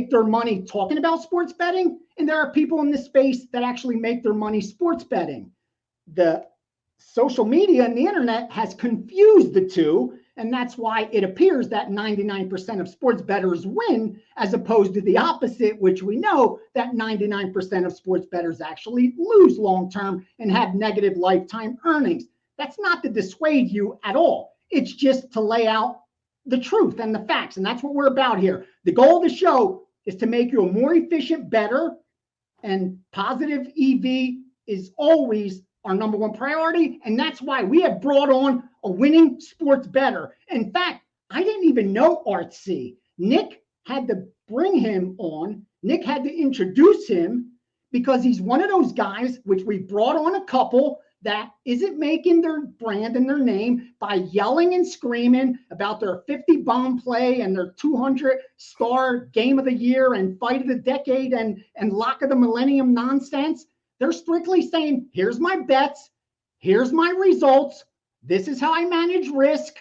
their money talking about sports betting, and there are people in this space that actually make their money sports betting. The social media and the internet has confused the two, and that's why it appears that 99% of sports bettors win, as opposed to the opposite, which we know that 99% of sports bettors actually lose long term and have negative lifetime earnings. That's not to dissuade you at all. It's just to lay out the truth and the facts, and that's what we're about here. The goal of the show is to make you a more efficient bettor, and positive EV is always our number one priority, and that's why we have brought on a winning sports bettor. In fact, I didn't even know Art C. Nick had to bring him on. Nick had to introduce him because he's one of those guys, which we brought on a couple, that isn't making their brand and their name by yelling and screaming about their 50 bomb play and their 200-star game of the year and fight of the decade and lock of the millennium nonsense. They're strictly saying, here's my bets, here's my results, this is how I manage risk,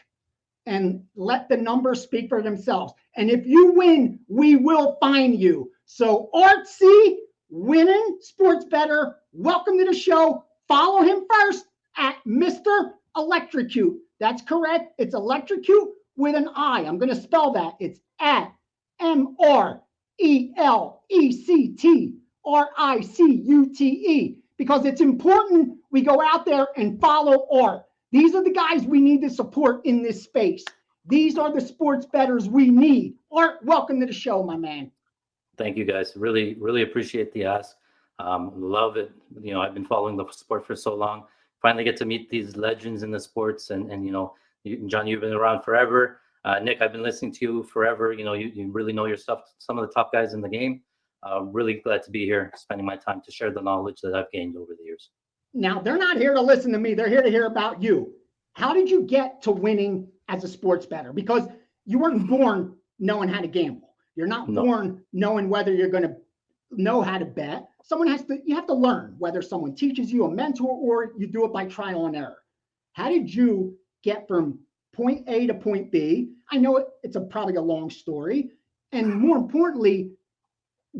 and let the numbers speak for themselves. And if you win, we will fine you. So Art C, winning sports bettor, welcome to the show. Follow him first at Mr. Electrocute. That's correct. It's Electrocute with an I. I'm going to spell that. It's at MRELECTRICUTE, because it's important we go out there and follow Art. These are the guys we need to support in this space. These are the sports bettors we need. Art, welcome to the show, my man. Thank you, guys. Really, really appreciate the ask. Love it. I've been following the sport for so long. Finally get to meet these legends in the sports, and Johnny, you've been around forever. Nick, I've been listening to you forever. You really know your stuff. Some of the top guys in the game. Really glad to be here, spending my time to share the knowledge that I've gained over the years. Now, they're not here to listen to me. They're here to hear about you. How did you get to winning as a sports bettor? Because you weren't born knowing how to gamble. You're not born knowing whether you're going to know how to bet. You have to learn, whether someone teaches you, a mentor, or you do it by trial and error. How did you get from point A to point B? I know it's probably a long story. And more importantly,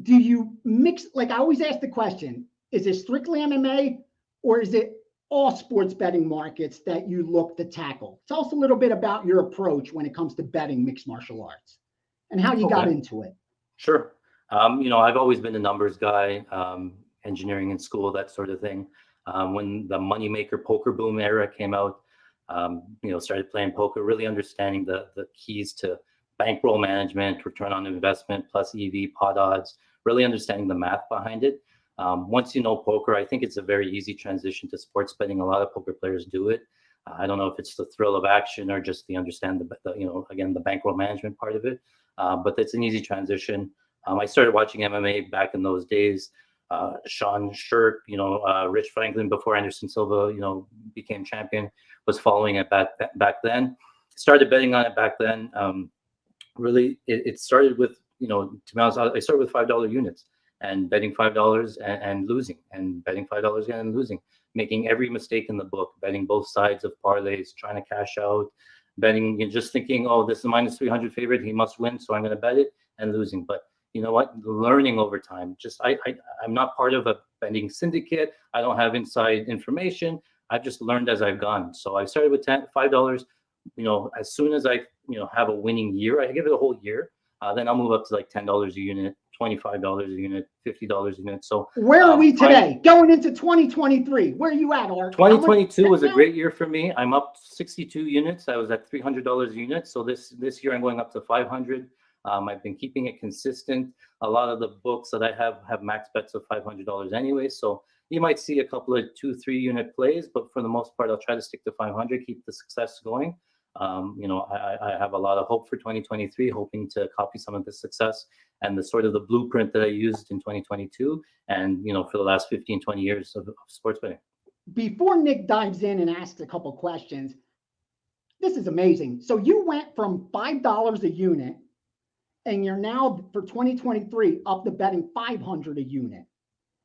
do you mix, like I always ask the question, is it strictly MMA or is it all sports betting markets that you look to tackle? Tell us a little bit about your approach when it comes to betting mixed martial arts and how you got into it. Sure. I've always been a numbers guy, engineering in school, that sort of thing. When the moneymaker poker boom era came out, started playing poker, really understanding the keys to bankroll management, return on investment, plus EV, pot odds, really understanding the math behind it. Once you know poker, I think it's a very easy transition to sports betting. A lot of poker players do it. I don't know if it's the thrill of action or just the understand the bankroll management part of it. But it's an easy transition. I started watching MMA back in those days. Sean Shirk, Rich Franklin before Anderson Silva, became champion, was following it back then. Started betting on it back then. Really, it started with, to be honest, I started with $5 units and betting $5 and losing, and betting $5 again and losing, making every mistake in the book, betting both sides of parlays, trying to cash out, betting, just thinking, oh, this is minus 300 favorite, he must win, so I'm going to bet it, and losing. But you know what? Learning over time. I'm not part of a betting syndicate. I don't have inside information. I've just learned as I've gone. So I started with $5. As soon as I have a winning year, I give it a whole year. Then I'll move up to like $10 a unit, $25 a unit, $50 a unit. So where are we today? Going into 2023, where are you at, Art? 2022 was a great year for me. I'm up 62 units. I was at $300 a unit. So this year I'm going up to 500. I've been keeping it consistent. A lot of the books that I have max bets of $500 anyway. So you might see a couple of 2-3 unit plays, but for the most part, I'll try to stick to 500, keep the success going. I have a lot of hope for 2023, hoping to copy some of the success and the sort of the blueprint that I used in 2022 and, for the last 15, 20 years of sports betting. Before Nick dives in and asks a couple questions, this is amazing. So you went from $5 a unit and you're now for 2023 up to betting $500 a unit.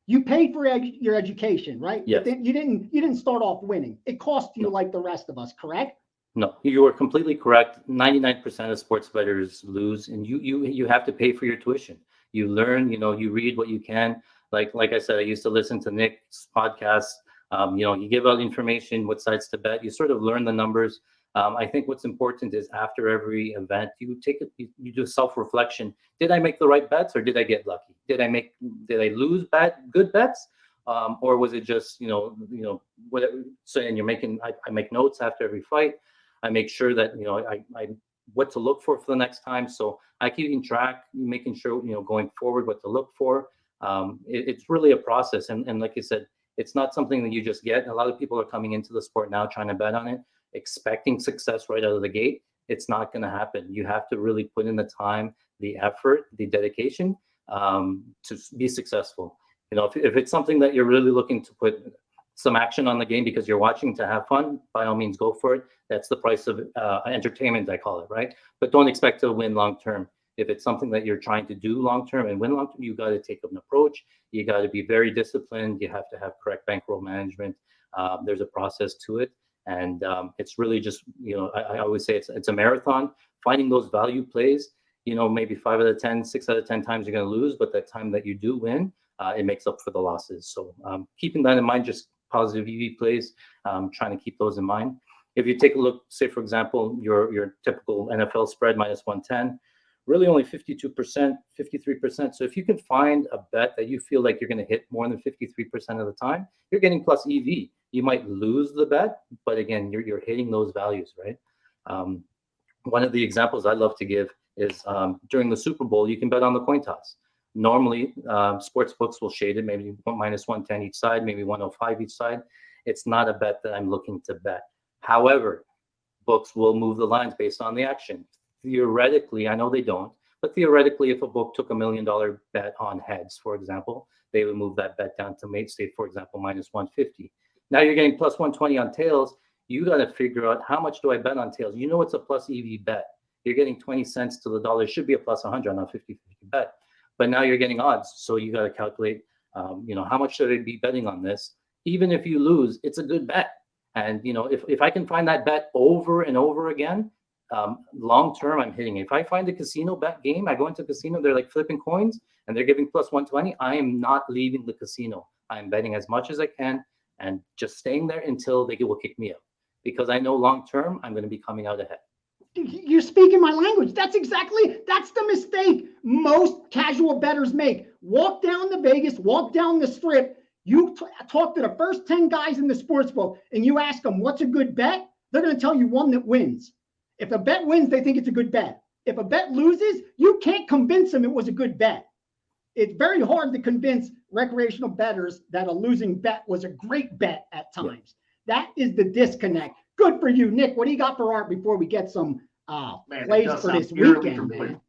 You paid for your education, right? Yes. You didn't start off winning. It cost you like the rest of us, correct? No, you are completely correct. 99% of sports bettors lose, and you have to pay for your tuition. You learn, you read what you can. Like I said, I used to listen to Nick's podcast. You give out information, what sides to bet. You sort of learn the numbers. I think what's important is after every event, you you do self-reflection. Did I make the right bets, or did I get lucky? Did I lose good bets, or was it just whatever? So, and I make notes after every fight. I make sure that I what to look for the next time. So I keep track, making sure going forward what to look for. It's really a process, and like you said, it's not something that you just get. A lot of people are coming into the sport now trying to bet on it, expecting success right out of the gate. It's not going to happen. You have to really put in the time, the effort, the dedication to be successful. If it's something that you're really looking to put some action on the game because you're watching to have fun, by all means, go for it. That's the price of entertainment, I call it, right? But don't expect to win long term. If it's something that you're trying to do long term and win long term, you got to take an approach. You got to be very disciplined. You have to have correct bankroll management. There's a process to it, and it's really just I always say it's a marathon. Finding those value plays. Maybe 5 out of 10, 6 out of 10 times you're going to lose, but that time that you do win, it makes up for the losses. So keeping that in mind, just positive EV plays, trying to keep those in mind. If you take a look, say for example, your typical NFL spread -110. Really only 52%, 53%. So if you can find a bet that you feel like you're going to hit more than 53% of the time, you're getting plus EV. You might lose the bet, but again, you're hitting those values, right? One of the examples I love to give is during the Super Bowl, you can bet on the coin toss. Normally, sports books will shade it, maybe -110 each side, maybe 105 each side. It's not a bet that I'm looking to bet. However, books will move the lines based on the action. Theoretically, I know they don't, but theoretically, if a book took $1 million bet on heads, for example, they would move that bet down to, say, for example, -150. Now you're getting +120 on tails. You got to figure out, how much do I bet on tails? It's a plus EV bet. You're getting 20 cents to the dollar. It should be a +100 on a 50-50 bet. But now you're getting odds. So you got to calculate, how much should I be betting on this? Even if you lose, it's a good bet. And, if I can find that bet over and over again, long term, I'm hitting it. If I find a casino bet game, I go into a casino, they're like flipping coins and they're giving +120. I am not leaving the casino. I'm betting as much as I can and just staying there until they will kick me out, because I know long term I'm going to be coming out ahead. You're speaking my language. That's the mistake most casual bettors make. Walk down to Vegas, walk down the strip. You talk to the first 10 guys in the sports book and you ask them, what's a good bet? They're going to tell you one that wins. If a bet wins, they think it's a good bet. If a bet loses, you can't convince them it was a good bet. It's very hard to convince recreational bettors that a losing bet was a great bet at times. Yeah. That is the disconnect. Good for you, Nick. What do you got for art before we get some plays for this weekend, man?